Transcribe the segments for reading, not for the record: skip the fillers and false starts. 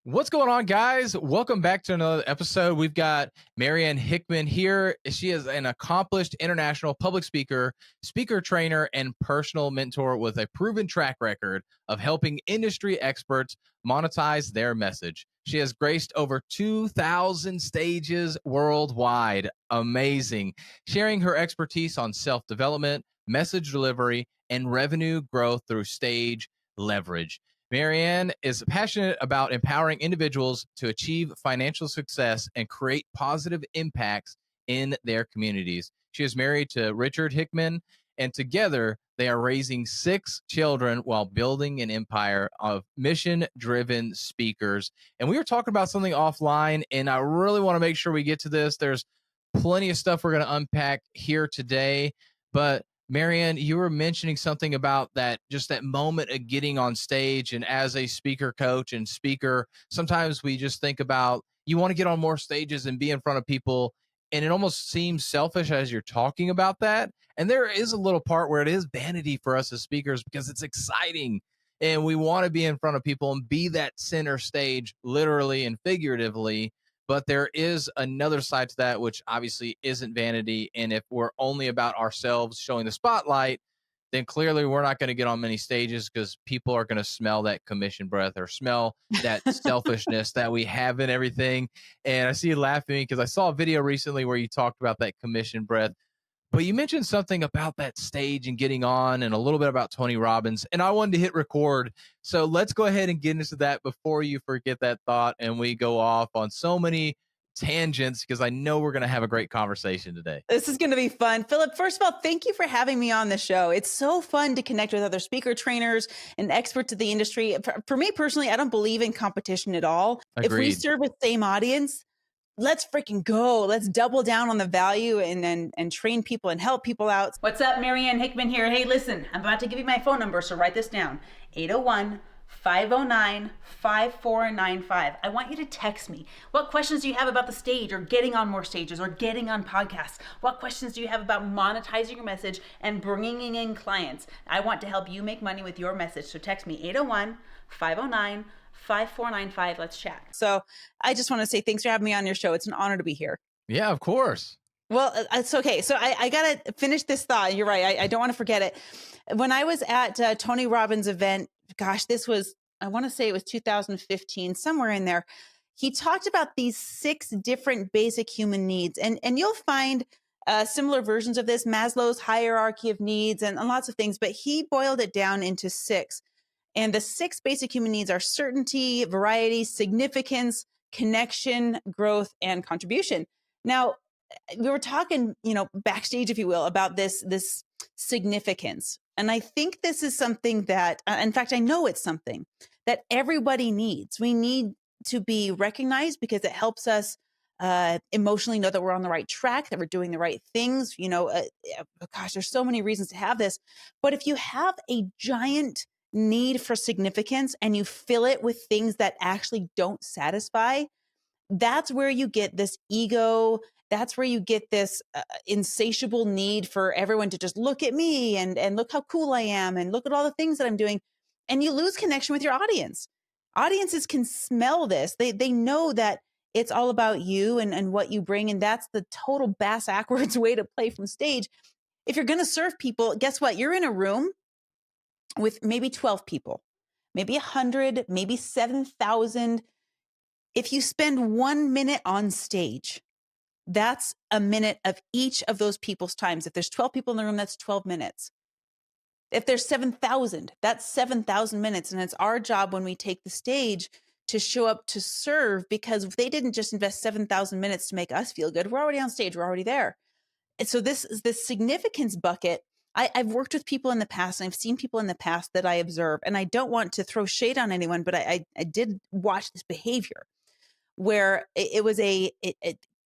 What's going on, guys? Welcome back to another episode. We've got Marianne Hickman here. She is an accomplished international public speaker, speaker trainer, and personal mentor with a proven track record of helping industry experts monetize their message. She has graced over 2,000 stages worldwide. Amazing. Sharing her expertise on self-development, message delivery, and revenue growth through stage leverage. Marianne is passionate about empowering individuals to achieve financial success and create positive impacts in their communities. She is married to Richard Hickman, and together they are raising 6 children while building an empire of mission-driven speakers. And we were talking about something offline, and I really want to make sure we get to this. There's plenty of stuff we're going to unpack here today, but Marianne, you were mentioning something about that, just that moment of getting on stage. And as a speaker coach and speaker, sometimes we just think about you want to get on more stages and be in front of people. And it almost seems selfish as you're talking about that. And there is a little part where it is vanity for us as speakers because it's exciting. And we want to be in front of people and be that center stage, literally and figuratively. But there is another side to that, which obviously isn't vanity. And if we're only about ourselves showing the spotlight, then clearly we're not going to get on many stages because people are going to smell that commission breath or smell that selfishness that we have in everything. And I see you laughing because I saw a video recently where you talked about that commission breath. But you mentioned something about that stage and getting on and a little bit about Tony Robbins. And I wanted to hit record. So let's go ahead and get into that before you forget that thought and we go off on so many tangents because I know we're going to have a great conversation today. This is going to be fun. Phillip, first of all, thank you for having me on the show. It's so fun to connect with other speaker trainers and experts of the industry. For me personally, I don't believe in competition at all. Agreed. If we serve the same audience, let's freaking go. Let's double down on the value and train people and help people out. What's up? Marianne Hickman here. Hey, listen, I'm about to give you my phone number, so write this down. 801-509-5495. I want you to text me. What questions do you have about the stage or getting on more stages or getting on podcasts? What questions do you have about monetizing your message and bringing in clients? I want to help you make money with your message. So text me 801-509-5495. Let's chat. So I just want to say thanks for having me on your show. It's an honor to be here. Yeah, of course. Well, it's okay. So I got to finish this thought. You're right. I don't want to forget it. When I was at Tony Robbins' event, gosh, this was, I want to say it was 2015, somewhere in there. He talked about these 6 different basic human needs. And you'll find similar versions of this, Maslow's hierarchy of needs and lots of things, but he boiled it down into 6. And the 6 basic human needs are certainty, variety, significance, connection, growth, and contribution. Now, we were talking, backstage, if you will, about this significance. And I think this is something that, in fact, I know it's something that everybody needs. We need to be recognized because it helps us emotionally know that we're on the right track, that we're doing the right things. Gosh, there's so many reasons to have this. But if you have a giant need for significance and you fill it with things that actually don't satisfy, that's where you get this ego. That's where you get this insatiable need for everyone to just look at me and look how cool I am and look at all the things that I'm doing. And you lose connection with your audience. Audiences can smell this. They know that it's all about you and what you bring. And that's the total bass-ackwards way to play from stage. If you're going to serve people, guess what? You're in a room with maybe 12 people, maybe 100, maybe 7,000. If you spend 1 minute on stage, that's a minute of each of those people's times. If there's 12 people in the room, that's 12 minutes. If there's 7,000, that's 7,000 minutes. And it's our job when we take the stage to show up to serve, because if they didn't just invest 7,000 minutes to make us feel good, we're already on stage, we're already there. And so this significance bucket, I've worked with people in the past and I've seen people in the past that I observe, and I don't want to throw shade on anyone, but I did watch this behavior where it was a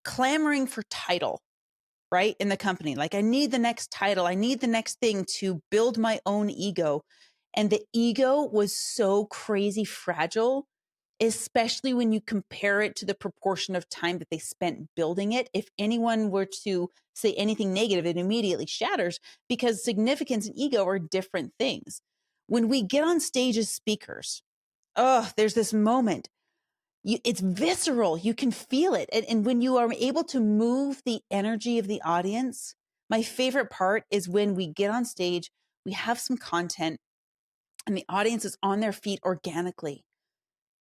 clamoring for title, right? In the company. Like, I need the next title. I need the next thing to build my own ego. And the ego was so crazy fragile, especially when you compare it to the proportion of time that they spent building it. If anyone were to say anything negative, it immediately shatters, because significance and ego are different things. When we get on stage as speakers, there's this moment. It's visceral. You can feel it. And when you are able to move the energy of the audience, my favorite part is when we get on stage, we have some content, and the audience is on their feet organically,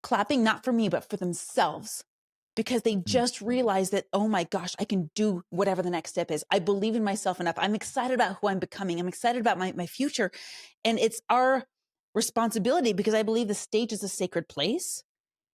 clapping not for me, but for themselves, because they just realize that, oh my gosh, I can do whatever the next step is. I believe in myself enough. I'm excited about who I'm becoming. I'm excited about my future. And it's our responsibility, because I believe the stage is a sacred place.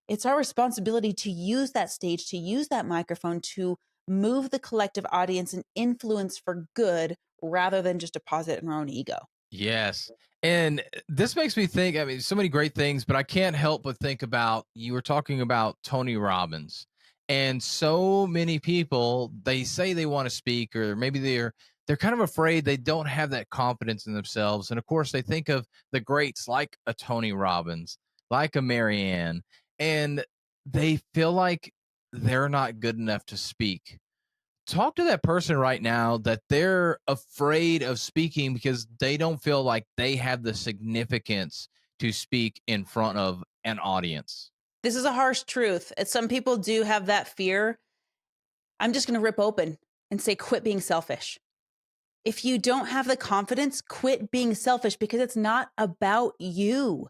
It's our responsibility to use that stage, to use that microphone, to move the collective audience and influence for good rather than just deposit in our own ego. Yes. And this makes me think, I mean, so many great things, but I can't help but think about, you were talking about Tony Robbins, and so many people, they say they want to speak, or maybe they're kind of afraid, they don't have that confidence in themselves. And of course, they think of the greats like a Tony Robbins, like a Marianne, and they feel like they're not good enough to speak. Talk to that person right now that they're afraid of speaking because they don't feel like they have the significance to speak in front of an audience. This is a harsh truth. Some people do have that fear. I'm just going to rip open and say, quit being selfish. If you don't have the confidence, quit being selfish, because it's not about you.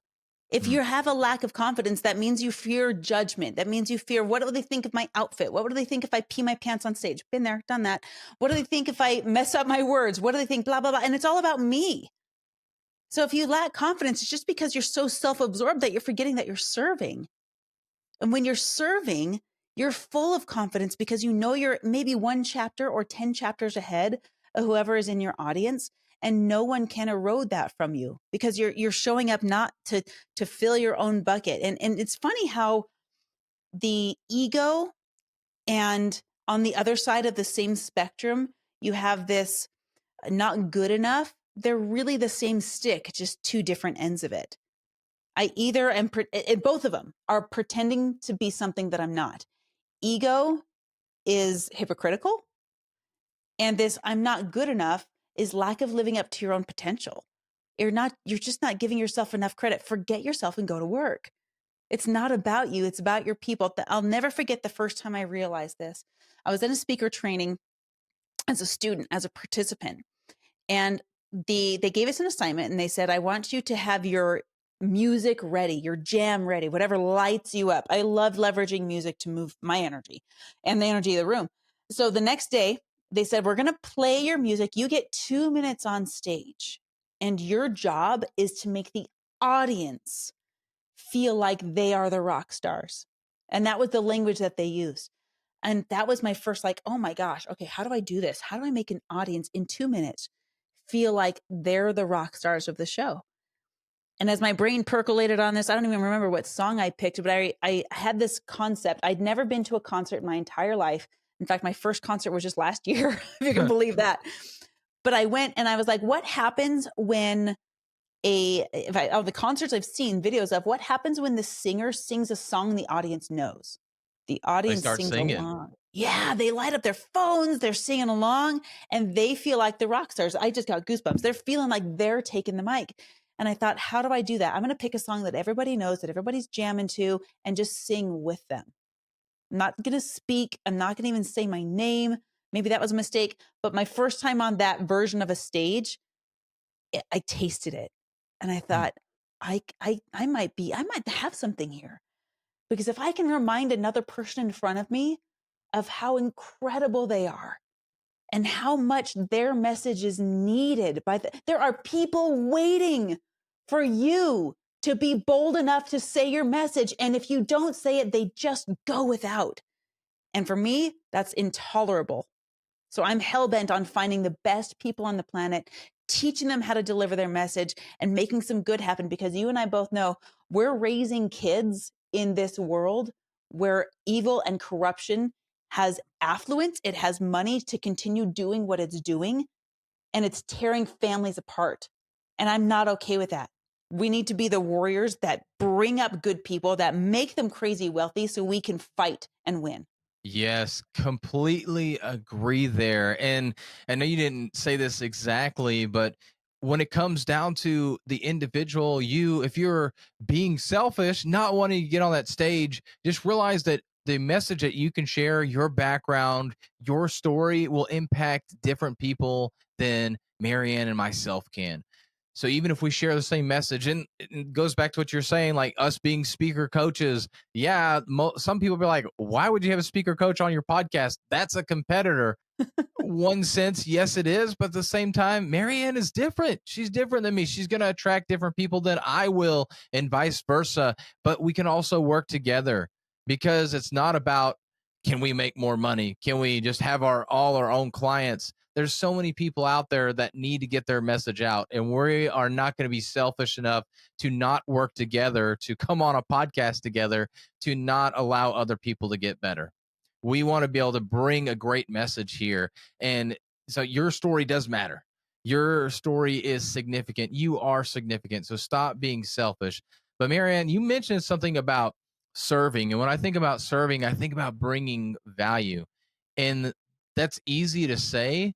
If you have a lack of confidence, that means you fear judgment. That means you fear, what do they think of my outfit? What do they think if I pee my pants on stage? Been there, done that. What do they think if I mess up my words? What do they think? Blah, blah, blah. And it's all about me. So if you lack confidence, it's just because you're so self-absorbed that you're forgetting that you're serving. And when you're serving, you're full of confidence because you know you're maybe 1 chapter or 10 chapters ahead of whoever is in your audience. And no one can erode that from you, because you're showing up not to fill your own bucket. And it's funny how the ego, and on the other side of the same spectrum, you have this not good enough. They're really the same stick, just 2 different ends of it. I either am, both of them are pretending to be something that I'm not. Ego is hypocritical, and this I'm not good enough is lack of living up to your own potential. You're just not giving yourself enough credit. Forget yourself and go to work. It's not about you. It's about your people. I'll never forget the first time I realized this. I was in a speaker training as a student, as a participant, and they gave us an assignment, and they said, I want you to have your music ready, your jam ready, whatever lights you up. I love leveraging music to move my energy and the energy of the room. So the next day, they said, we're going to play your music. You get 2 minutes on stage, and your job is to make the audience feel like they are the rock stars. And that was the language that they used. And that was my first, like, oh my gosh, okay, how do I do this? How do I make an audience in 2 minutes feel like they're the rock stars of the show? And as my brain percolated on this, I don't even remember what song I picked, but I had this concept. I'd never been to a concert in my entire life. In fact, my first concert was just last year, if you can believe that. But I went and I was like, what happens when the concerts I've seen videos of, what happens when the singer sings a song the audience knows? The audience sings along. Yeah, they light up their phones, they're singing along, and they feel like the rock stars. I just got goosebumps. They're feeling like they're taking the mic. And I thought, how do I do that? I'm going to pick a song that everybody knows, that everybody's jamming to, and just sing with them. I'm not going to speak. I'm not going to even say my name. Maybe that was a mistake. But my first time on that version of a stage, I tasted it. And I thought, I might have something here. Because if I can remind another person in front of me of how incredible they are and how much their message is needed there are people waiting for you to be bold enough to say your message. And if you don't say it, they just go without. And for me, that's intolerable. So I'm hell-bent on finding the best people on the planet, teaching them how to deliver their message, and making some good happen, because you and I both know we're raising kids in this world where evil and corruption has affluence, it has money to continue doing what it's doing, and it's tearing families apart. And I'm not okay with that. We need to be the warriors that bring up good people, that make them crazy wealthy so we can fight and win. Yes, completely agree there. And I know you didn't say this exactly, but when it comes down to the individual, if you're being selfish, not wanting to get on that stage, just realize that the message that you can share, your background, your story will impact different people than Marianne and myself can. So even if we share the same message, and it goes back to what you're saying, like us being speaker coaches, yeah, some people be like, why would you have a speaker coach on your podcast? That's a competitor. One sense, yes, it is, but at the same time, Marianne is different. She's different than me. She's going to attract different people than I will, and vice versa. But we can also work together, because it's not about, can we make more money? Can we just have all our own clients? There's so many people out there that need to get their message out, and we are not going to be selfish enough to not work together, to come on a podcast together, to not allow other people to get better. We want to be able to bring a great message here. And so your story does matter. Your story is significant. You are significant. So stop being selfish. But Marianne, you mentioned something about serving. And when I think about serving, I think about bringing value. And that's easy to say.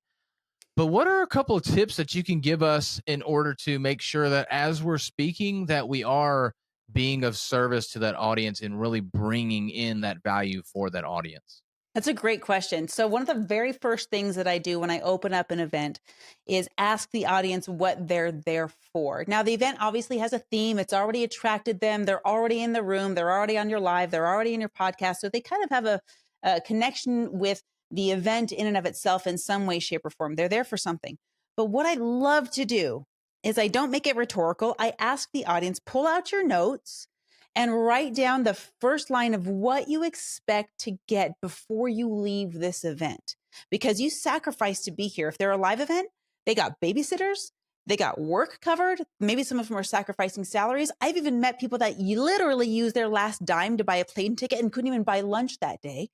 But what are a couple of tips that you can give us in order to make sure that as we're speaking, that we are being of service to that audience and really bringing in that value for that audience? That's a great question. So one of the very first things that I do when I open up an event is ask the audience what they're there for. Now, the event obviously has a theme. It's already attracted them. They're already in the room. They're already on your live. They're already in your podcast. So they kind of have a connection with the event in and of itself in some way, shape, or form. They're there for something. But what I love to do is I don't make it rhetorical. I ask the audience, pull out your notes and write down the first line of what you expect to get before you leave this event, because you sacrificed to be here. If they're a live event, they got babysitters, they got work covered. Maybe some of them are sacrificing salaries. I've even met people that literally use their last dime to buy a plane ticket and couldn't even buy lunch that day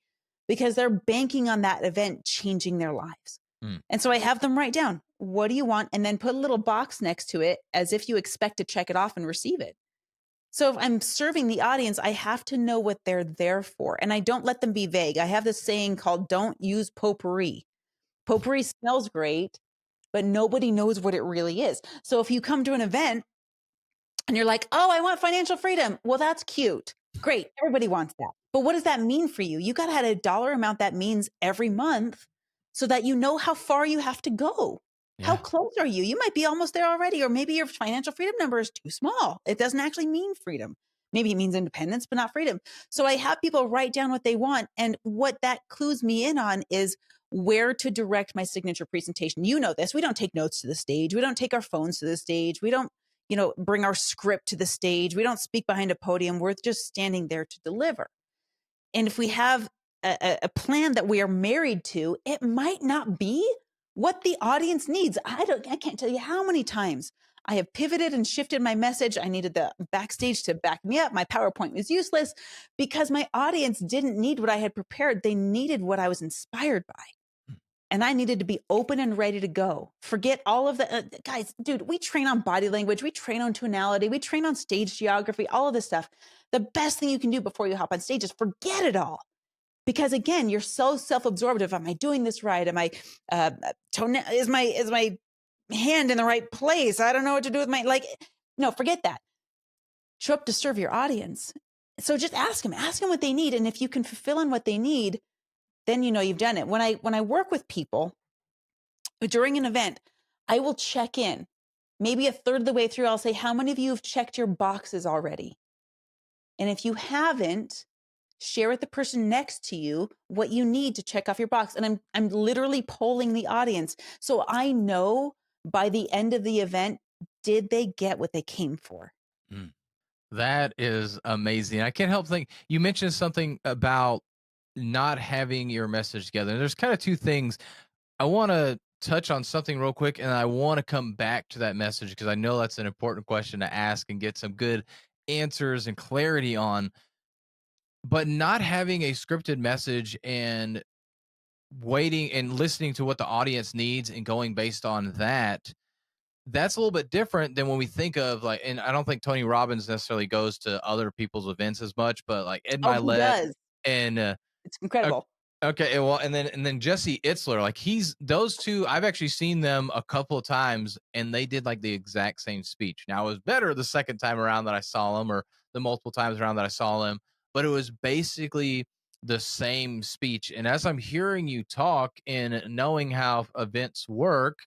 because they're banking on that event changing their lives. And so I have them write down, what do you want? And then put a little box next to it as if you expect to check it off and receive it. So if I'm serving the audience, I have to know what they're there for. And I don't let them be vague. I have this saying called, don't use potpourri. Potpourri smells great, but nobody knows what it really is. So if you come to an event and you're like, oh, I want financial freedom. Well, that's cute. Great. Everybody wants that. But what does that mean for you? You got to have a dollar amount that means every month so that you know how far you have to go. Yeah. How close are you? You might be almost there already, or maybe your financial freedom number is too small. It doesn't actually mean freedom. Maybe it means independence, but not freedom. So I have people write down what they want. And what that clues me in on is where to direct my signature presentation. You know this. We don't take notes to the stage. We don't take our phones to the stage. We don't, bring our script to the stage. We don't speak behind a podium. We're just standing there to deliver. And if we have a plan that we are married to, it might not be what the audience needs. I can't tell you how many times I have pivoted and shifted my message. I needed the backstage to back me up. My PowerPoint was useless because my audience didn't need what I had prepared. They needed what I was inspired by. And I needed to be open and ready to go. Forget all of the guys, dude, we train on body language. We train on tonality. We train on stage geography, all of this stuff. The best thing you can do before you hop on stage is forget it all. Because again, you're so self-absorbed of, am I doing this right? Am I, is my hand in the right place? I don't know what to do with no, forget that. Show up to serve your audience. So just ask them what they need. And if you can fulfill on what they need, then you've done it. When I work with people during an event, I will check in. Maybe a third of the way through, I'll say, how many of you have checked your boxes already? And if you haven't, share with the person next to you what you need to check off your box. And I'm literally polling the audience. So I know by the end of the event, did they get what they came for? That is amazing. I can't help think you mentioned something about not having your message together. And there's kind of two things. I want to touch on something real quick, and I want to come back to that message because I know that's an important question to ask and get some good answers and clarity on. But not having a scripted message and waiting and listening to what the audience needs and going based on that, that's a little bit different than when we think of and I don't think Tony Robbins necessarily goes to other people's events as much, but like Ed Milet does. and it's incredible. Okay, well, and then Jesse Itzler, like those two, I've actually seen them a couple of times, and they did like the exact same speech. Now it was better the second time around that I saw them, or the multiple times around that I saw them, but it was basically the same speech. And as I'm hearing you talk and knowing how events work,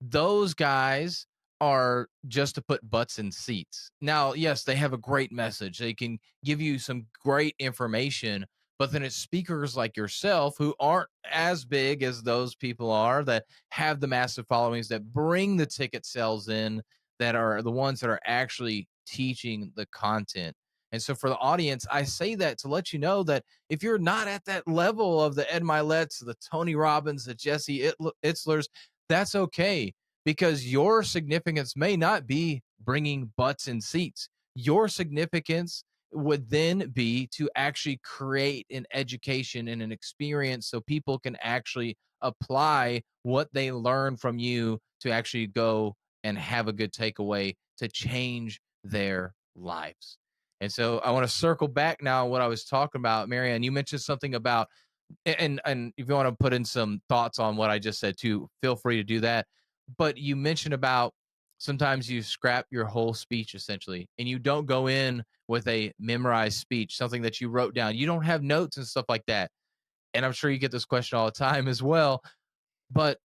those guys are just to put butts in seats. Now, yes, they have a great message. They can give you some great information, but then it's speakers like yourself who aren't as big as those people are, that have the massive followings, that bring the ticket sales in, that are the ones that are actually teaching the content. And so for the audience, I say that to let you know that if you're not at that level of the Ed Miletts, the Tony Robbins, the Jesse Itzlers, that's okay, because your significance may not be bringing butts in seats. Your significance would then be to actually create an education and an experience so people can actually apply what they learn from you to actually go and have a good takeaway to change their lives. And so I want to circle back now on what I was talking about. Marianne, you mentioned something about, and if you want to put in some thoughts on what I just said too, feel free to do that. But you mentioned about sometimes you scrap your whole speech essentially, and you don't go in with a memorized speech, something that you wrote down. You don't have notes and stuff like that. And I'm sure you get this question all the time as well. But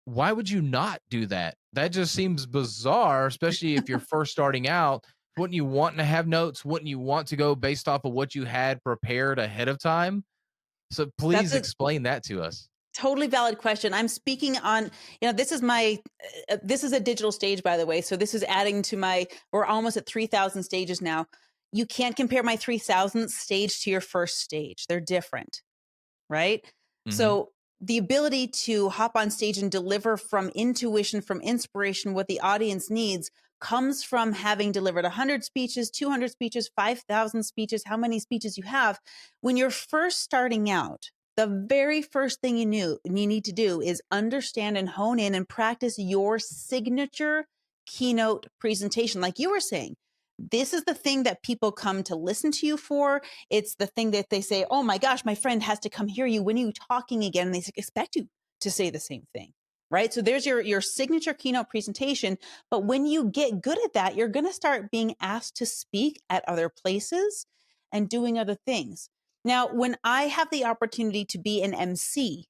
why would you not do that? That just seems bizarre, especially if you're first starting out. Wouldn't you want to have notes? Wouldn't you want to go based off of what you had prepared ahead of time? So That's please a explain that to us. totally valid question. I'm speaking on, this is this is a digital stage, by the way. So this is adding to we're almost at 3,000 stages now. You can't compare my 3,000th stage to your first stage. They're different, right? Hmm. So the ability to hop on stage and deliver from intuition, from inspiration, what the audience needs comes from having delivered 100 speeches, 200 speeches, 5,000 speeches, how many speeches you have. When you're first starting out, the very first thing you need to do is understand and hone in and practice your signature keynote presentation. Like you were saying, this is the thing that people come to listen to you for. It's the thing that they say, oh my gosh, my friend has to come hear you. When are you talking again? And they expect you to say the same thing, right? So there's your signature keynote presentation. But when you get good at that, you're going to start being asked to speak at other places and doing other things. Now, when I have the opportunity to be an MC,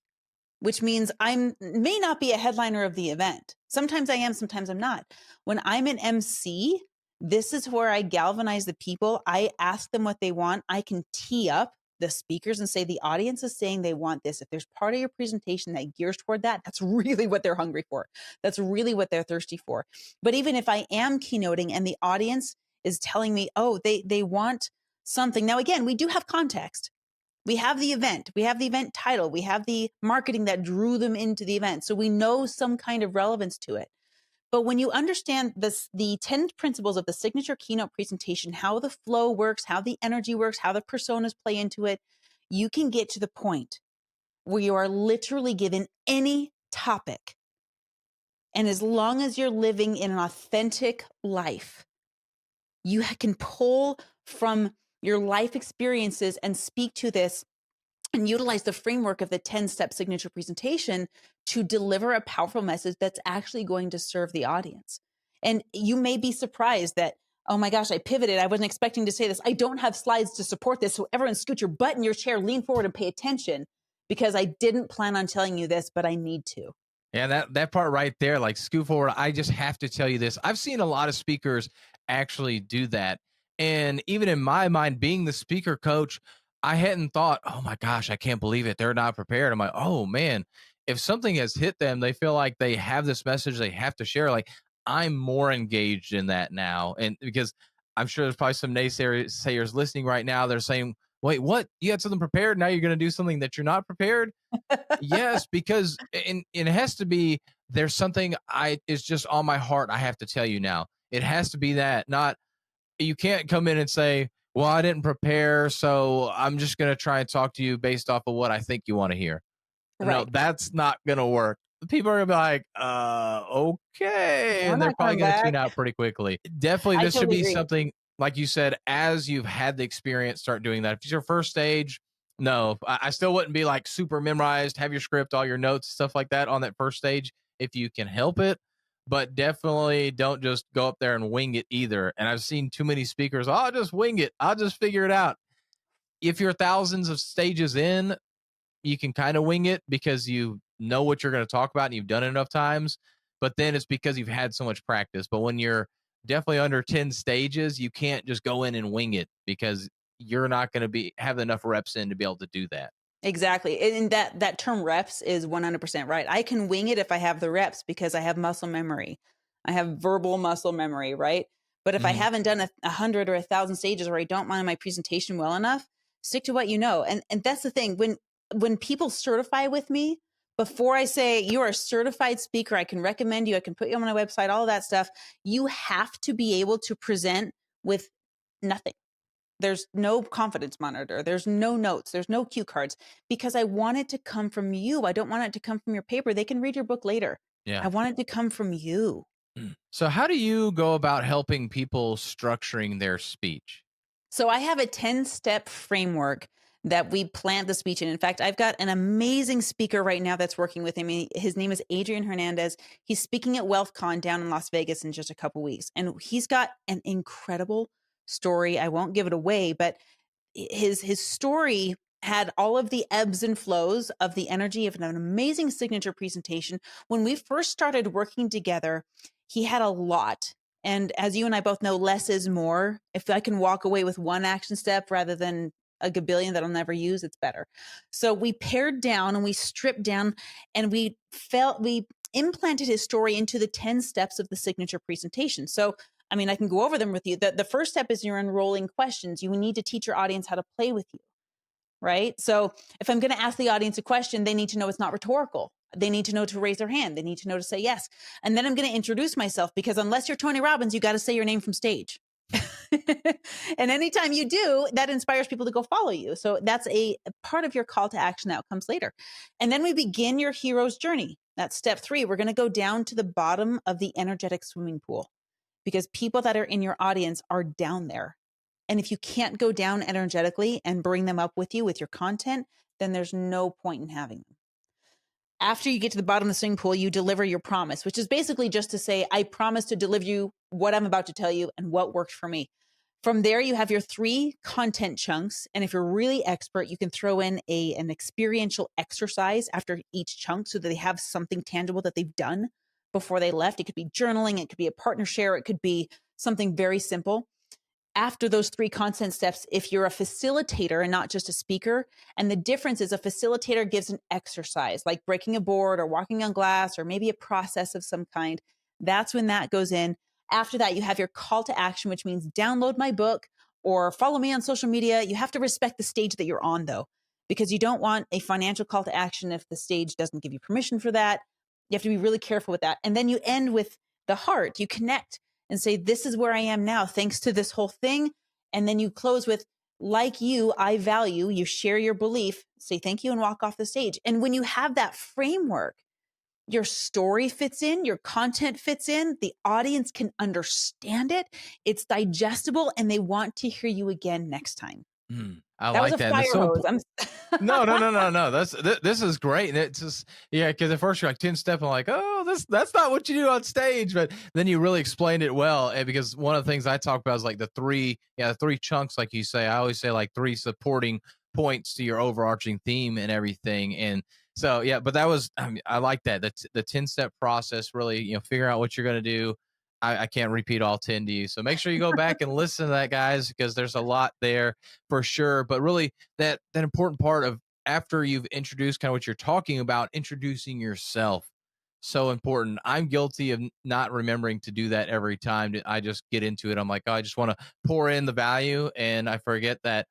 which means I may not be a headliner of the event. Sometimes I am, sometimes I'm not. When I'm an MC, this is where I galvanize the people. I ask them what they want. I can tee up the speakers and say, the audience is saying they want this. If there's part of your presentation that gears toward that, that's really what they're hungry for. That's really what they're thirsty for. But even if I am keynoting and the audience is telling me, oh, they want something. Now, again, we do have context. We have the event, we have the event title, we have the marketing that drew them into the event. So we know some kind of relevance to it. But when you understand the 10 principles of the signature keynote presentation, how the flow works, how the energy works, how the personas play into it, you can get to the point where you are literally given any topic. And as long as you're living in an authentic life, you can pull from your life experiences and speak to this and utilize the framework of the 10-step signature presentation to deliver a powerful message that's actually going to serve the audience. And you may be surprised that, oh my gosh, I pivoted. I wasn't expecting to say this. I don't have slides to support this. So everyone scoot your butt in your chair, lean forward and pay attention, because I didn't plan on telling you this, but I need to. Yeah, that part right there, like scoot forward. I just have to tell you this. I've seen a lot of speakers actually do that. And even in my mind, being the speaker coach, I hadn't thought, oh my gosh, I can't believe it. They're not prepared. I'm like, oh man, if something has hit them, they feel like they have this message they have to share. Like, I'm more engaged in that now. And because I'm sure there's probably some naysayers listening right now, they're saying, wait, what? You had something prepared. Now you're going to do something that you're not prepared. Yes, because it has to be, there's something I is just on my heart. I have to tell you now. It has to be that, not, you can't come in and say, well, I didn't prepare, so I'm just going to try and talk to you based off of what I think you want to hear. No, Right. that's not going to work. People are going to be like, okay. I'm And they're not probably coming going to tune back. out pretty quickly. Definitely, I this should totally be agree. something, like you said, as you've had the experience, start doing that. If it's your first stage, No, I still wouldn't be like super memorized, have your script, all your notes, stuff like that on that first stage if you can help it. But definitely don't just go up there and wing it either. And I've seen too many speakers, oh, I'll just wing it. I'll just figure it out. If you're thousands of stages in, you can kind of wing it because you know what you're going to talk about and you've done it enough times. But then it's because you've had so much practice. But when you're definitely under 10 stages, you can't just go in and wing it because you're not going to be have enough reps in to be able to do that. Exactly. And that term reps is 100% right. I can wing it if I have the reps because I have muscle memory. I have verbal muscle memory, right? But if I Mhm. haven't done 100 or 1,000 stages or I don't mind my presentation well enough, stick to what you know. And that's the thing. When people certify with me, before I say you are a certified speaker, I can recommend you, I can put you on my website, all of that stuff, you have to be able to present with nothing. There's no confidence monitor. There's no notes. There's no cue cards because I want it to come from you. I don't want it to come from your paper. They can read your book later. I Yeah. want it to come from you. So how do you go about helping people structuring their speech? So I have a 10-step framework that we plant the speech in. In fact, I've got an amazing speaker right now that's working with me. His name is Adrian Hernandez. He's speaking at WealthCon down in Las Vegas in just a couple weeks. And he's got an incredible story. I won't give it away, but his story had all of the ebbs and flows of the energy of an amazing signature presentation. When we first started working together, he had a lot. And as you and I both know, less is more. If I can walk away with one action step rather than a gabillion that I'll never use, it's better. So we pared down and we stripped down and we implanted his story into the 10 steps of the signature presentation. So I mean, I can go over them with you. The first step is you're enrolling questions. You need to teach your audience how to play with you, right? So if I'm going to ask the audience a question, they need to know it's not rhetorical. They need to know to raise their hand. They need to know to say yes. And then I'm going to introduce myself because unless you're Tony Robbins, you got to say your name from stage. And anytime you do, that inspires people to go follow you. So that's a part of your call to action that comes later. And then we begin your hero's journey. That's step 3. We're going to go down to the bottom of the energetic swimming pool because people that are in your audience are down there. And if you can't go down energetically and bring them up with you with your content, then there's no point in having them. After you get to the bottom of the swimming pool, you deliver your promise, which is basically just to say, I promise to deliver you what I'm about to tell you and what worked for me. From there, you have your 3 content chunks. And if you're really expert, you can throw in an experiential exercise after each chunk so that they have something tangible that they've done before they left. It could be journaling. It could be a partner share. It could be something very simple. After those 3 content steps, if you're a facilitator and not just a speaker, and the difference is a facilitator gives an exercise like breaking a board or walking on glass or maybe a process of some kind, that's when that goes in. After that, you have your call to action, which means download my book or follow me on social media. You have to respect the stage that you're on, though, because you don't want a financial call to action if the stage doesn't give you permission for that. You have to be really careful with that. And then you end with the heart. You connect and say, this is where I am now, thanks to this whole thing. And then you close with, like you, I value, you share your belief, say thank you and walk off the stage. And when you have that framework, your story fits in, your content fits in, the audience can understand it, it's digestible, and they want to hear you again next time. I That was like a that. And fire it's so hose. no. This is great. And it's just because at first you're like 10 step, and like, oh, that's not what you do on stage. But then you really explained it well. And because one of the things I talk about is like the 3 chunks, like you say. I always say like 3 supporting points to your overarching theme and everything. And so yeah, but that was I like that. The 10-step process, really, figure out what you're gonna do. I can't repeat all 10 to you. So make sure you go back and listen to that, guys, because there's a lot there for sure. But really that important part of after you've introduced kind of what you're talking about, introducing yourself. So important. I'm guilty of not remembering to do that every time. I just get into it. I'm like, oh, I just want to pour in the value. And I forget that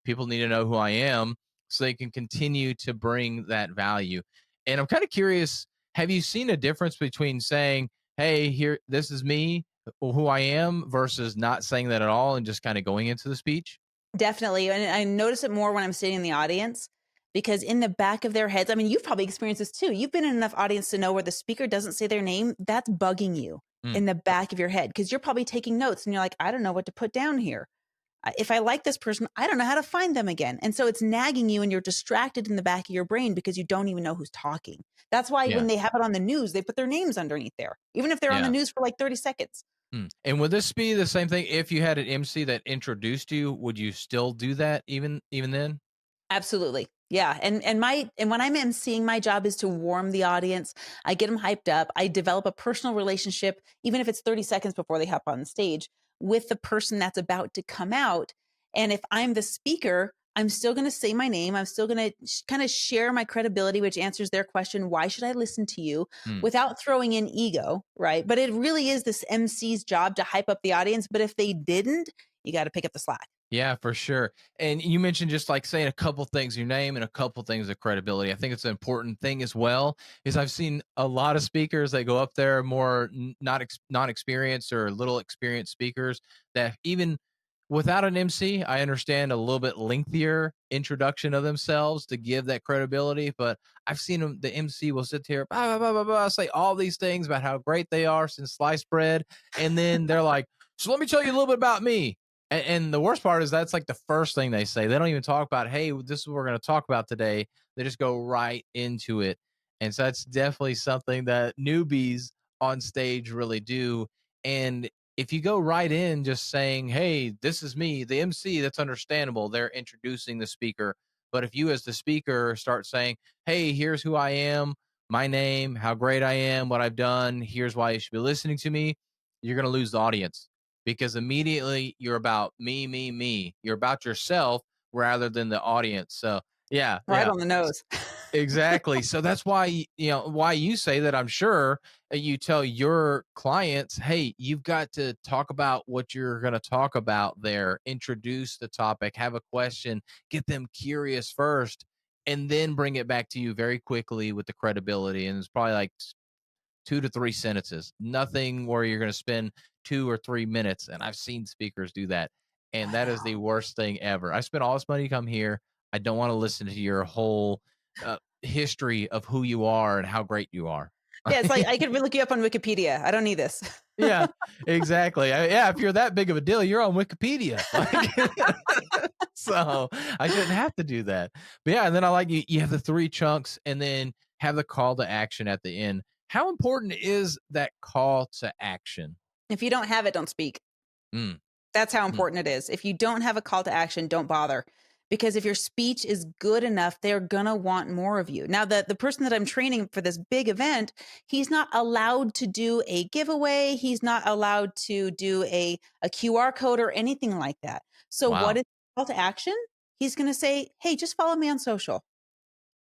people need to know who I am so they can continue to bring that value. And I'm kind of curious, have you seen a difference between saying, hey, here, this is me, who I am, versus not saying that at all and just kind of going into the speech? Definitely. And I notice it more when I'm sitting in the audience because in the back of their heads, I mean, you've probably experienced this too. You've been in enough audience to know where the speaker doesn't say their name. That's bugging you Mm. in the back of your head because you're probably taking notes and you're like, I don't know what to put down here. If I like this person, I don't know how to find them again. And so it's nagging you and you're distracted in the back of your brain because you don't even know who's talking. That's why Yeah. when they have it on the news, they put their names underneath there, even if they're on the Yeah. news for like 30 seconds. And would this be the same thing if you had an MC that introduced you? Would you still do that even then? Absolutely. Yeah. And when I'm emceeing, my job is to warm the audience. I get them hyped up. I develop a personal relationship, even if it's 30 seconds before they hop on stage, with the person that's about to come out. And if I'm the speaker, I'm still going to say my name. I'm still going to kind of share my credibility, which answers their question, why should I listen to you, Hmm. without throwing in ego, right? But it really is this MC's job to hype up the audience. But if they didn't, you got to pick up the slack. Yeah, for sure. And you mentioned just like saying a couple things, your name and a couple things of credibility. I think it's an important thing as well. Is I've seen a lot of speakers that go up there more not experienced or little experienced speakers that even without an MC, I understand a little bit lengthier introduction of themselves to give that credibility. But I've seen them, the MC will sit here, blah, blah, blah, blah, blah, say all these things about how great they are since sliced bread. And then they're like, so let me tell you a little bit about me. And the worst part is that's like the first thing they say. They don't even talk about, hey, this is what we're going to talk about today. They just go right into it. And so that's definitely something that newbies on stage really do. And if you go right in just saying, hey, this is me, the MC, that's understandable. They're introducing the speaker. But if you, as the speaker, start saying, hey, here's who I am, my name, how great I am, what I've done, here's why you should be listening to me, you're going to lose the audience because immediately you're about me, me, me. You're about yourself rather than the audience. So, yeah, Right yeah. on the nose. Exactly. So that's why why you say that. I'm sure you tell your clients, "Hey, you've got to talk about what you're going to talk about there. Introduce the topic, have a question, get them curious first, and then bring it back to you very quickly with the credibility." And it's probably like 2 to 3 sentences. Nothing where you're going to spend 2 or 3 minutes. And I've seen speakers do that, and that is the Wow. worst thing ever. I spent all this money to come here. I don't want to listen to your whole history of who you are and how great you are. Yeah, it's like I could look you up on Wikipedia. I don't need this. Yeah, exactly. Yeah, if you're that big of a deal, you're on Wikipedia. Like, so I shouldn't have to do that. But yeah, and then I like you have the three chunks and then have the call to action at the end. How important is that call to action? If you don't have it, don't speak. Mm, That's how mm, important it is. If you don't have a call to action, don't bother. Because if your speech is good enough, they're gonna want more of you. Now, the person that I'm training for this big event, he's not allowed to do a giveaway. He's not allowed to do a QR code or anything like that. So what wow. is call to action? He's gonna say, hey, just follow me on social.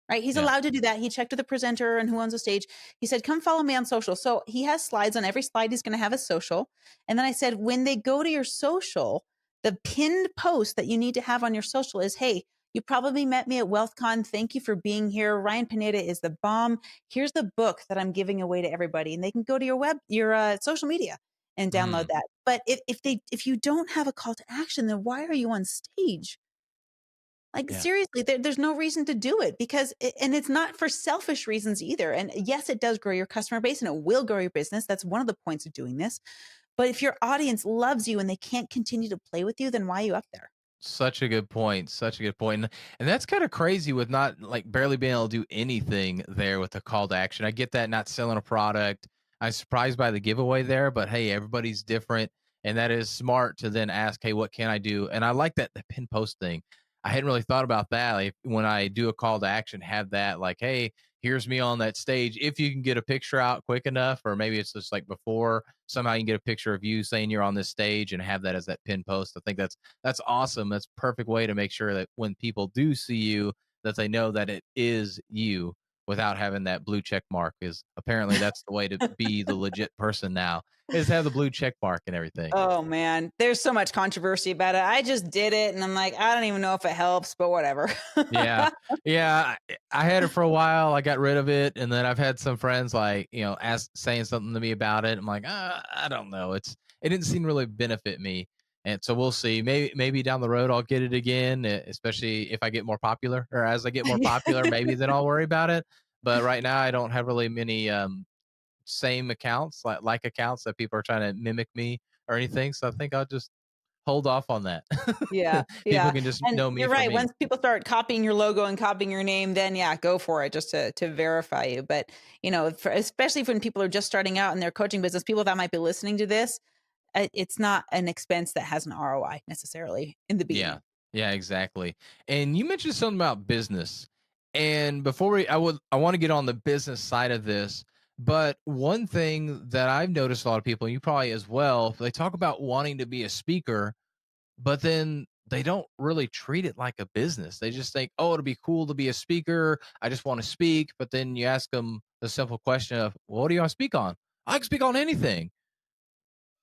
Right? He's Yeah. allowed to do that. He checked with the presenter and who owns the stage. He said, come follow me on social. So he has slides. On every slide, he's going to have a social. And then I said, when they go to your social, the pinned post that you need to have on your social is, hey, you probably met me at WealthCon. Thank you for being here. Ryan Pineda is the bomb. Here's the book that I'm giving away to everybody. And they can go to your social media and download Mm, that. But if you don't have a call to action, then why are you on stage? Like, yeah. seriously, there's no reason to do it because and it's not for selfish reasons either. And yes, it does grow your customer base and it will grow your business. That's one of the points of doing this. But if your audience loves you and they can't continue to play with you, then why are you up there? Such a good point. Such a good point. And that's kind of crazy with not like barely being able to do anything there with the call to action. I get that not selling a product. I'm surprised by the giveaway there, but hey, everybody's different. And that is smart to then ask, hey, what can I do? And I like that the pin post thing. I hadn't really thought about that. Like when I do a call to action, have that like, hey, here's me on that stage. If you can get a picture out quick enough, or maybe it's just like before, somehow you can get a picture of you saying you're on this stage and have that as that pin post. I think that's awesome. That's a perfect way to make sure that when people do see you, that they know that it is you without having that blue check mark. Is apparently that's the way to be the legit person now, is have the blue check mark and everything. Oh man, there's so much controversy about it. I just did it and I'm like, I don't even know if it helps, but whatever. Yeah. Yeah. I had it for a while. I got rid of it. And then I've had some friends like, saying something to me about it. I'm like, I don't know. It didn't seem to really benefit me. And so we'll see. Maybe down the road I'll get it again, especially if I get more popular, or as I get more popular, maybe then I'll worry about it. But right now I don't have really many same accounts like accounts that people are trying to mimic me or anything. So I think I'll just hold off on that. Yeah, People yeah, can just and know me you're for right, me. once people start copying your logo and copying your name, then yeah, go for it just to verify you, but, for especially when people are just starting out in their coaching business, people that might be listening to this, it's not an expense that has an ROI necessarily in the Yeah. beginning. Yeah, exactly. And you mentioned something about business. And before I want to get on the business side of this, but one thing that I've noticed a lot of people, and you probably as well, they talk about wanting to be a speaker, but then they don't really treat it like a business. They just think, oh, it'll be cool to be a speaker. I just want to speak. But then you ask them the simple question of, well, what do you want to speak on? I can speak on anything.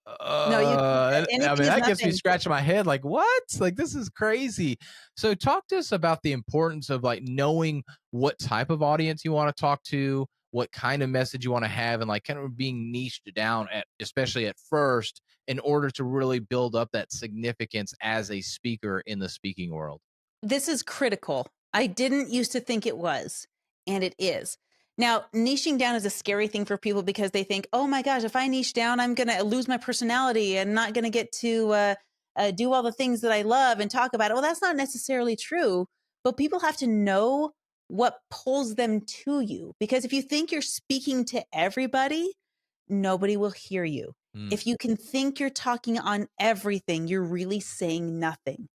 No, you I anything mean, is that gets me nothing. scratching my head like, what? Like, this is crazy. So talk to us about the importance of like knowing what type of audience you want to talk to, what kind of message you want to have, and like kind of being niched down at, especially at first, in order to really build up that significance as a speaker in the speaking world. This is critical. I didn't used to think it was, and it is. Now, niching down is a scary thing for people because they think, "Oh my gosh, if I niche down, I'm going to lose my personality and not going to get to do all the things that I love and talk about it." Well, that's not necessarily true, but people have to know what pulls them to you. Because if you think you're speaking to everybody, nobody will hear you. Mm, If you can think you're talking on everything, you're really saying nothing.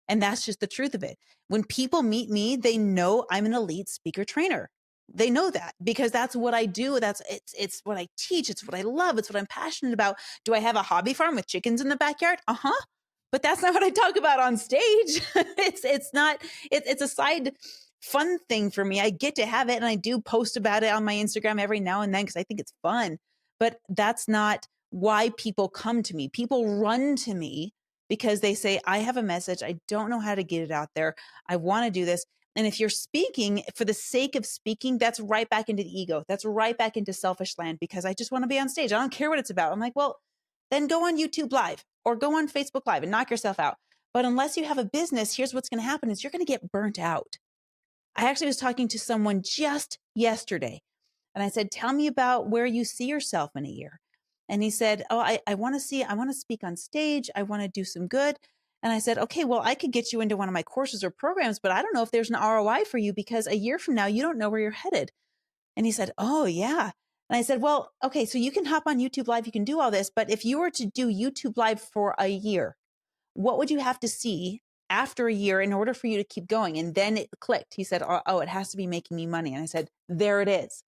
And that's just the truth of it. When people meet me, they know I'm an elite speaker trainer. They know that because that's what I do. It's what I teach. It's what I love. It's what I'm passionate about. Do I have a hobby farm with chickens in the backyard? Uh-huh. But that's not what I talk about on stage. It's not it's a side fun thing for me. I get to have it and I do post about it on my Instagram every now and then cuz I think it's fun. But that's not why people come to me. People run to me because they say, I have a message. I don't know how to get it out there. I want to do this. And if you're speaking for the sake of speaking, that's right back into the ego. That's right back into selfish land because I just want to be on stage. I don't care what it's about. I'm like, well, then go on YouTube Live or go on Facebook Live and knock yourself out. But unless you have a business, here's what's going to happen is you're going to get burnt out. I actually was talking to someone just yesterday and I said, tell me about where you see yourself in a year. And he said, oh, I want to I want to speak on stage. I want to do some good. And I said, okay, well, I could get you into one of my courses or programs, but I don't know if there's an ROI for you because a year from now, you don't know where you're headed. And he said, oh, yeah. And I said, well, okay, so you can hop on YouTube Live, you can do all this, but if you were to do YouTube Live for a year, what would you have to see after a year in order for you to keep going? And then it clicked. He said, oh, it has to be making me money. And I said, there it is.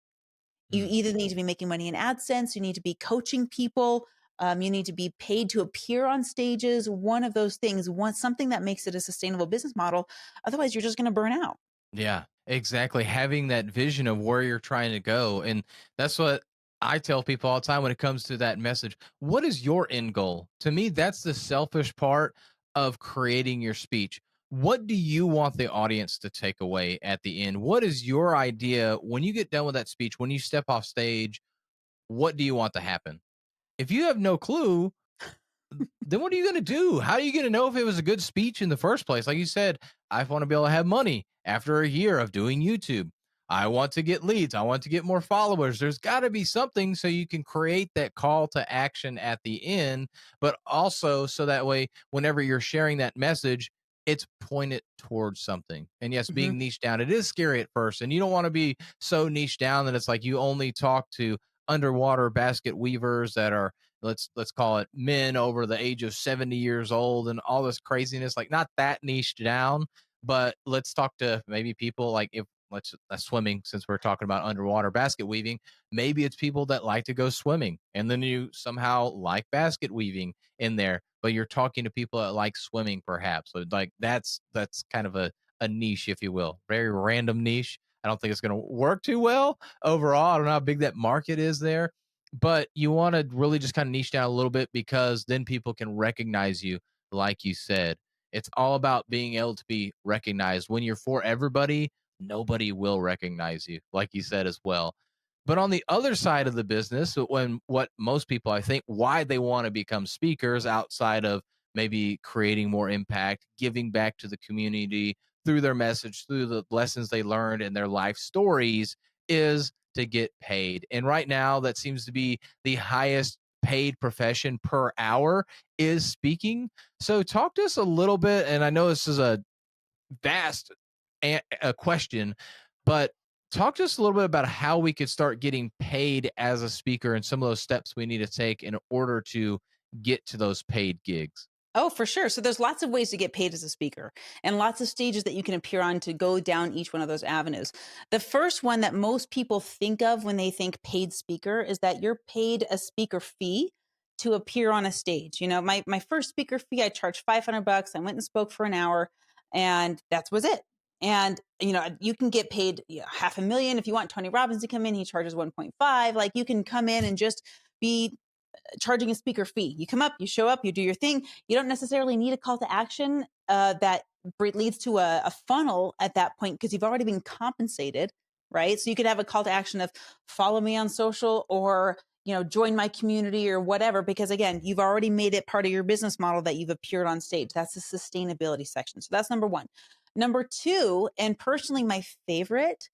You mm. either need to be making money in AdSense, you need to be coaching people, you need to be paid to appear on stages. One of those things, something that makes it a sustainable business model. Otherwise, you're just going to burn out. Yeah, exactly. Having that vision of where you're trying to go. And that's what I tell people all the time when it comes to that message. What is your end goal? To me, that's the selfish part of creating your speech. What do you want the audience to take away at the end? What is your idea when you get done with that speech, when you step off stage? What do you want to happen? If you have no clue, then what are you going to do? How are you going to know if it was a good speech in the first place? Like you said, I want to be able to have money after a year of doing YouTube. I want to get leads. I want to get more followers. There's got to be something so you can create that call to action at the end, but also so that way, whenever you're sharing that message, it's pointed towards something. And yes, Mhm. being niche down, it is scary at first. And you don't want to be so niche down that it's like you only talk to underwater basket weavers that are, let's call it, men over the age of 70 years old and all this craziness, like not that niche down, but let's talk to maybe people like, if let's swimming, since we're talking about underwater basket weaving, maybe it's people that like to go swimming and then you somehow like basket weaving in there, but you're talking to people that like swimming perhaps. So like that's kind of a niche, if you will, very random niche. I don't think it's going to work too well overall. I don't know how big that market is there, but you want to really just kind of niche down a little bit because then people can recognize you. Like you said, it's all about being able to be recognized. When you're for everybody, nobody will recognize you, like you said as well. But on the other side of the business, when what most people, I think, why they want to become speakers outside of maybe creating more impact, giving back to the community through their message, through the lessons they learned and their life stories, is to get paid. And right now, that seems to be the highest paid profession per hour is speaking. So talk to us a little bit, and I know this is a vast a question, but talk to us a little bit about how we could start getting paid as a speaker and some of those steps we need to take in order to get to those paid gigs. Oh, for sure. So there's lots of ways to get paid as a speaker and lots of stages that you can appear on to go down each one of those avenues. The first one that most people think of when they think paid speaker is that you're paid a speaker fee to appear on a stage. You know, my first speaker fee, I charged $500. I went and spoke for an hour, and that was it. And you know, you can get paid $500,000 if you want Tony Robbins to come in. He charges 1.5. Like, you can come in and just be charging a speaker fee. You come up, you show up, you do your thing. You don't necessarily need a call to action that leads to a funnel at that point, because you've already been compensated, right? So you could have a call to action of follow me on social, or join my community or whatever, because again, you've already made it part of your business model that you've appeared on stage. That's the sustainability section. So that's number one. Number two, and personally my favorite,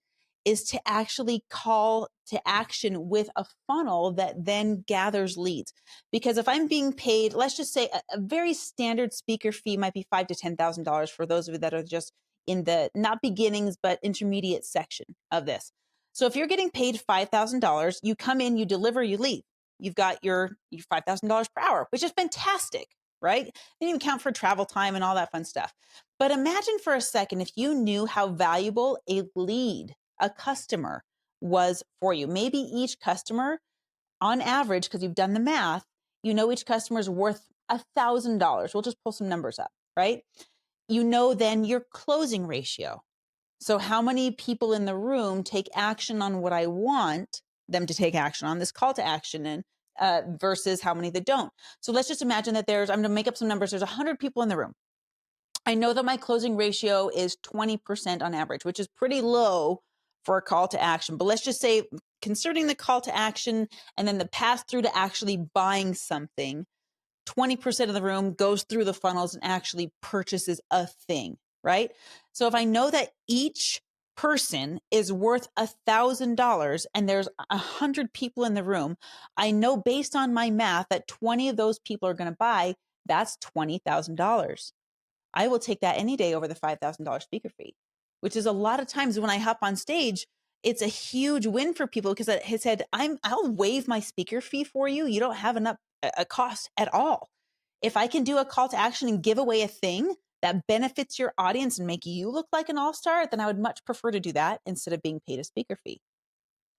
is to actually call to action with a funnel that then gathers leads. Because if I'm being paid, let's just say a very standard speaker fee might be $5,000 to $10,000 for those of you that are just in the not beginnings, but intermediate section of this. So if you're getting paid $5,000, you come in, you deliver, you leave. You've got your $5,000 per hour, which is fantastic, right? They didn't even count for travel time and all that fun stuff. But imagine for a second if you knew how valuable a lead, a customer, was for you. Maybe each customer, on average, because you've done the math, each customer is worth $1,000. We'll just pull some numbers up, right? Then your closing ratio. So how many people in the room take action on what I want them to take action on, this call to action, and versus how many that don't. So let's just imagine that I'm going to make up some numbers. There's 100 people in the room. I know that my closing ratio is 20% on average, which is pretty low for a call to action. But let's just say, concerning the call to action and then the pass through to actually buying something, 20% of the room goes through the funnels and actually purchases a thing, right? So if I know that each person is worth $1,000 and there's 100 people in the room, I know based on my math that 20 of those people are going to buy. That's $20,000. I will take that any day over the $5,000 speaker fee, which is a lot of times when I hop on stage, it's a huge win for people, because I said, I'll waive my speaker fee for you. You don't have enough a cost at all. If I can do a call to action and give away a thing that benefits your audience and make you look like an all-star, then I would much prefer to do that instead of being paid a speaker fee.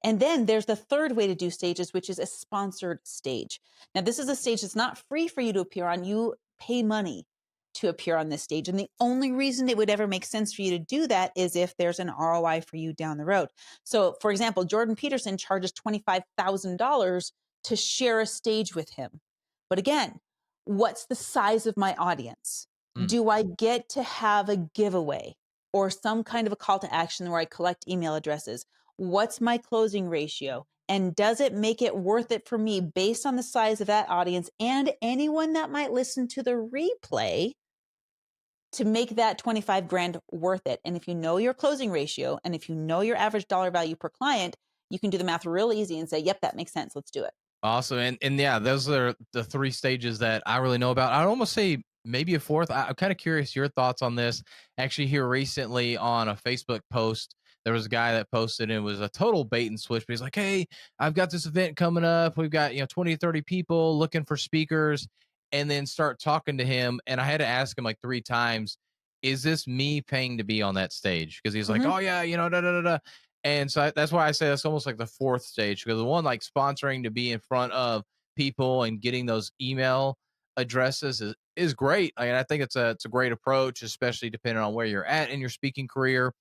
And then there's the third way to do stages, which is a sponsored stage. Now, this is a stage that's not free for you to appear on. You pay money to appear on this stage. And the only reason it would ever make sense for you to do that is if there's an ROI for you down the road. So for example, Jordan Peterson charges $25,000 to share a stage with him. But again, what's the size of my audience? Do I get to have a giveaway or some kind of a call to action where I collect email addresses? What's my closing ratio? And does it make it worth it for me based on the size of that audience and anyone that might listen to the replay to make that 25 grand worth it? And if you know your closing ratio and if you know your average dollar value per client, you can do the math real easy and say, yep, that makes sense. Let's do it. Awesome. And yeah, those are the three stages that I really know about. I'd almost say maybe a fourth. I'm kind of curious your thoughts on this. Actually, here recently on a Facebook post, there was a guy that posted, and it was a total bait and switch, but he's like, hey, I've got this event coming up. We've got 20 to 30 people looking for speakers, and then start talking to him. And I had to ask him like 3 times, is this me paying to be on that stage? Because he's like, oh yeah, da da da da. And so that's why I say that's almost like the fourth stage, because the one like sponsoring to be in front of people and getting those email addresses is great. I mean, I think it's a great approach, especially depending on where you're at in your speaking career.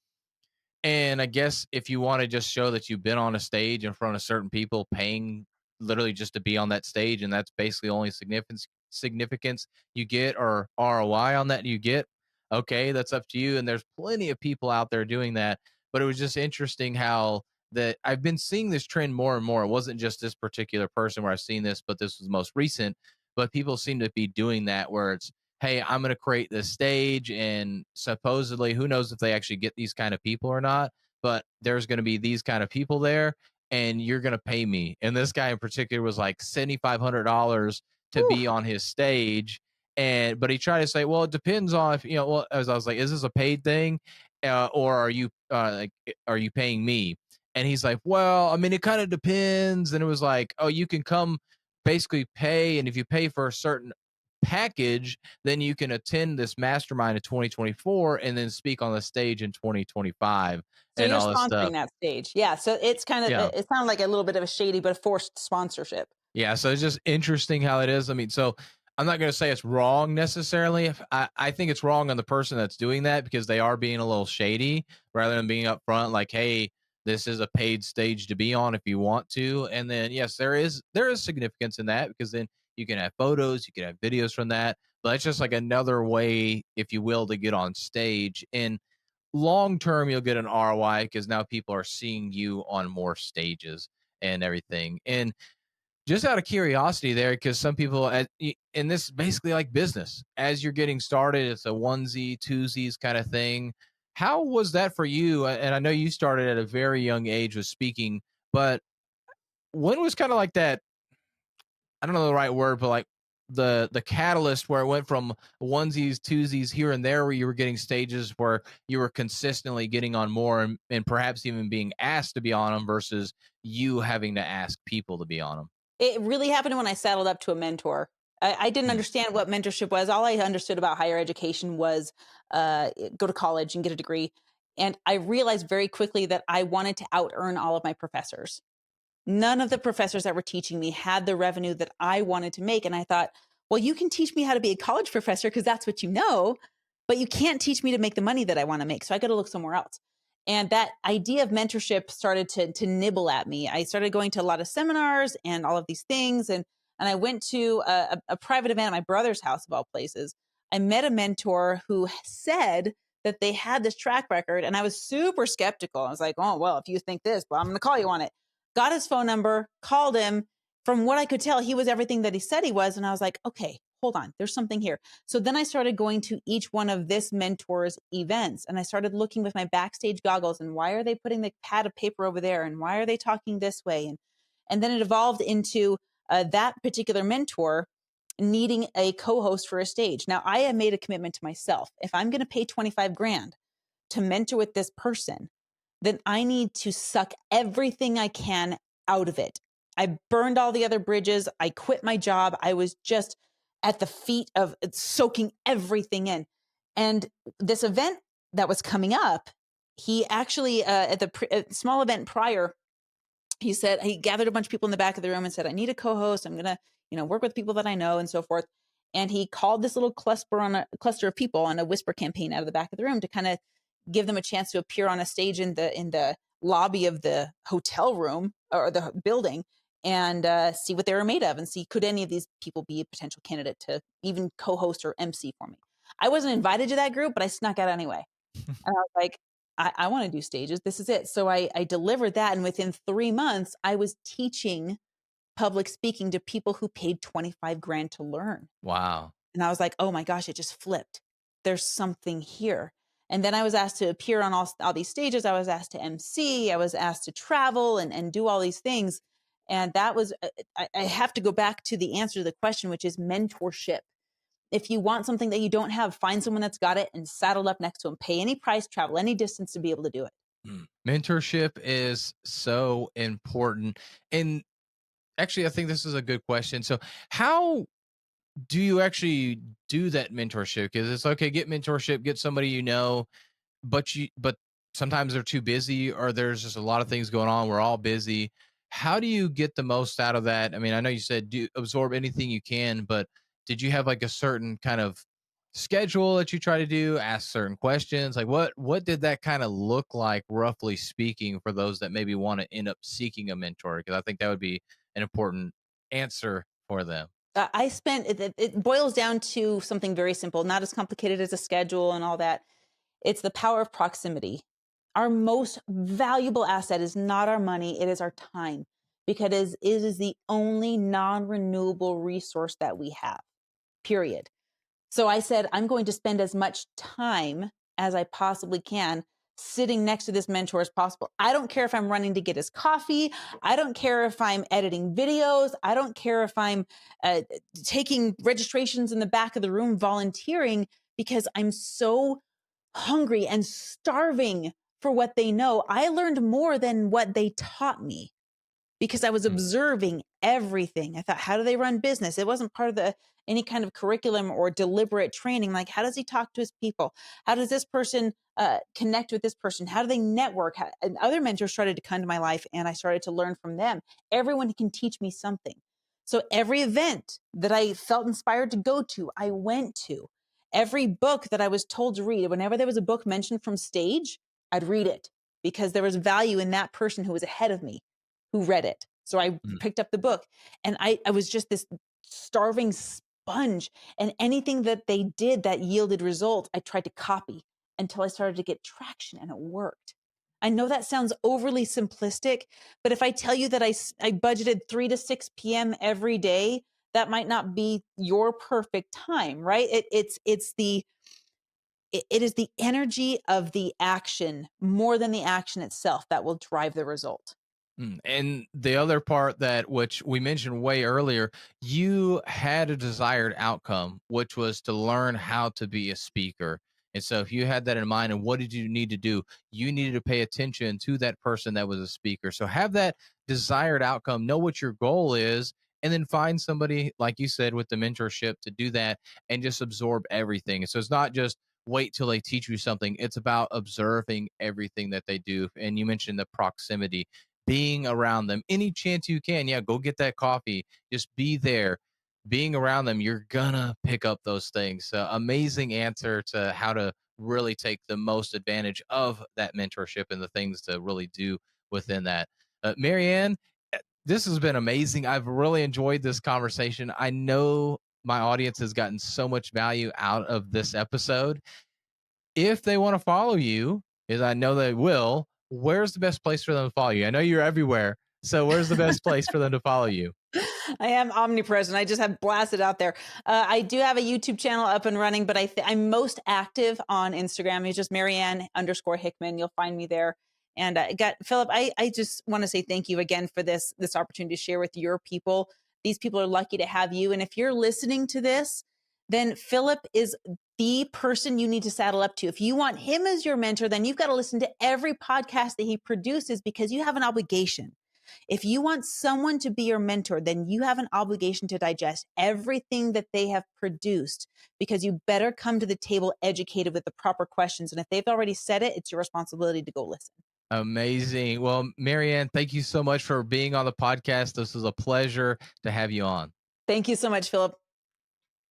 And I guess if you want to just show that you've been on a stage in front of certain people, paying literally just to be on that stage, and that's basically only significance you get, or ROI on that you get, okay, that's up to you. And there's plenty of people out there doing that. But it was just interesting how that I've been seeing this trend more and more. It wasn't just this particular person where I've seen this, but this was the most recent. But people seem to be doing that where it's, hey, I'm going to create this stage, and supposedly, who knows if they actually get these kind of people or not, but there's going to be these kind of people there, and you're going to pay me. And this guy in particular was like $7,500 to Whew. be on his stage. But he tried to say, well, it depends on if, well, as I was like, is this a paid thing? Or are you paying me? And he's like, well, I mean, it kind of depends. And it was like, oh, you can come basically pay. And if you pay for a certain package, then you can attend this mastermind in 2024 and then speak on the stage in 2025 So and you're all this stuff. sponsoring that stage. Yeah. So it's kind of, Yeah. it sounded like a little bit of a shady, but a forced sponsorship. Yeah. So it's just interesting how it is. I mean, so I'm not going to say it's wrong necessarily. I think it's wrong on the person that's doing that because they are being a little shady rather than being upfront like, hey, this is a paid stage to be on if you want to. And then, yes, there is significance in that because then you can have photos, you can have videos from that. But it's just like another way, if you will, to get on stage. And long term, you'll get an ROI because now people are seeing you on more stages and everything. And just out of curiosity there, because some people, and this is basically like business, as you're getting started, it's a onesie, twosies kind of thing. How was that for you? And I know you started at a very young age with speaking, but when was kind of like that? I don't know the right word, but like the catalyst where it went from onesies, twosies here and there, where you were getting stages where you were consistently getting on more and perhaps even being asked to be on them versus you having to ask people to be on them. It really happened when I saddled up to a mentor. I didn't Hmm. understand what mentorship was. All I understood about higher education was go to college and get a degree. And I realized very quickly that I wanted to out earn all of my professors. None of the professors that were teaching me had the revenue that I wanted to make. And I thought, well, you can teach me how to be a college professor because that's what you know, but you can't teach me to make the money that I want to make. So I got to look somewhere else. And that idea of mentorship started to nibble at me. I started going to a lot of seminars and all of these things. And I went to a private event at my brother's house, of all places. I met a mentor who said that they had this track record. And I was super skeptical. I was like, oh, well, if you think this, well, I'm going to call you on it. Got his phone number, called him. From what I could tell, he was everything that he said he was. And I was like, okay, hold on, there's something here. So then I started going to each one of this mentor's events and I started looking with my backstage goggles and why are they putting the pad of paper over there? And why are they talking this way? And then it evolved into that particular mentor needing a co-host for a stage. Now I have made a commitment to myself. If I'm going to pay 25 grand to mentor with this person, then I need to suck everything I can out of it. I burned all the other bridges. I quit my job. I was just at the feet of soaking everything in. And this event that was coming up, he actually, at the small event prior, he said, he gathered a bunch of people in the back of the room and said, I need a co-host. I'm going to, work with people that I know and so forth. And he called this little cluster of people on a whisper campaign out of the back of the room to kind of give them a chance to appear on a stage in the lobby of the hotel room or the building and see what they were made of and see could any of these people be a potential candidate to even co-host or MC for me. I wasn't invited to that group, but I snuck out anyway. And I was like, I want to do stages. This is it. So I delivered that. And within 3 months, I was teaching public speaking to people who paid 25 grand to learn. Wow. And I was like, oh my gosh, it just flipped. There's something here. And then I was asked to appear on all these stages. I was asked to MC. I was asked to travel and do all these things. And that was, I have to go back to the answer to the question, which is mentorship. If you want something that you don't have, find someone that's got it and saddle up next to them. Pay any price, travel any distance to be able to do it. Mentorship is so important. And actually, I think this is a good question. So, how do you actually do that mentorship? Because it's okay, get mentorship, get somebody but sometimes they're too busy or there's just a lot of things going on. We're all busy. How do you get the most out of that? I mean, I know you said do absorb anything you can, but did you have like a certain kind of schedule that you try to do, ask certain questions? Like what did that kind of look like roughly speaking for those that maybe want to end up seeking a mentor? Because I think that would be an important answer for them. I spent it boils down to something very simple, not as complicated as a schedule and all that. It's the power of proximity. Our most valuable asset is not our money, it is our time, because it is the only non-renewable resource that we have, period. So I said, I'm going to spend as much time as I possibly can sitting next to this mentor as possible. I don't care if I'm running to get his coffee. I don't care if I'm editing videos. I don't care if I'm taking registrations in the back of the room, volunteering, because I'm so hungry and starving for what they know. I learned more than what they taught me, because I was observing everything. I thought, how do they run business? It wasn't part of any kind of curriculum or deliberate training. Like, how does he talk to his people? How does this person connect with this person? How do they network? And other mentors started to come to my life, and I started to learn from them. Everyone can teach me something. So every event that I felt inspired to go to, I went to. Every book that I was told to read, whenever there was a book mentioned from stage, I'd read it, because there was value in that person who was ahead of me, who read it. So I picked up the book, and I was just this starving sponge, and anything that they did that yielded results, I tried to copy until I started to get traction, and it worked. I know that sounds overly simplistic, but if I tell you that I budgeted 3 to 6 p.m. every day, that might not be your perfect time, right? It is the energy of the action more than the action itself that will drive the result. And the other part, that which we mentioned way earlier, you had a desired outcome, which was to learn how to be a speaker. And so if you had that in mind, and what did you need to do? You needed to pay attention to that person that was a speaker. So have that desired outcome, know what your goal is, and then find somebody, like you said, with the mentorship to do that and just absorb everything. So it's not just wait till they teach you something. It's about observing everything that they do. And you mentioned the proximity, being around them any chance you can. Yeah, go get that coffee, just be there. Being around them, you're gonna pick up those things. So amazing answer to how to really take the most advantage of that mentorship and the things to really do within that. Marianne, this has been amazing. I've really enjoyed this conversation. I know my audience has gotten so much value out of this episode. If they want to follow you, as I know they will, where's the best place for them to follow you? I know you're everywhere. So where's the best place for them to follow you? I am omnipresent. I just have blasted out there. I do have a YouTube channel up and running, but I'm most active on Instagram. It's just Marianne_Hickman. You'll find me there. And Phillip, I just want to say thank you again for this opportunity to share with your people. These people are lucky to have you. And if you're listening to this, then Phillip is the person you need to saddle up to. If you want him as your mentor, then you've got to listen to every podcast that he produces, because you have an obligation. If you want someone to be your mentor, then you have an obligation to digest everything that they have produced, because you better come to the table educated with the proper questions. And if they've already said it, it's your responsibility to go listen. Amazing. Well, Marianne, thank you so much for being on the podcast. This was a pleasure to have you on. Thank you so much, Phillip.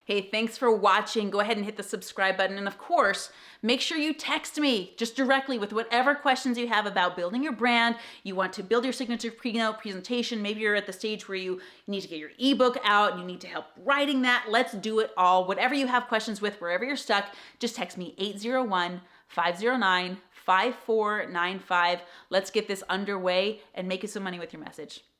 Hey, thanks for watching. Go ahead and hit the subscribe button. And of course, make sure you text me just directly with whatever questions you have about building your brand. You want to build your signature keynote presentation. Maybe you're at the stage where you need to get your ebook out. You need to help writing that. Let's do it all. Whatever you have questions with, wherever you're stuck, just text me 801-509-5495. Let's get this underway and make you some money with your message.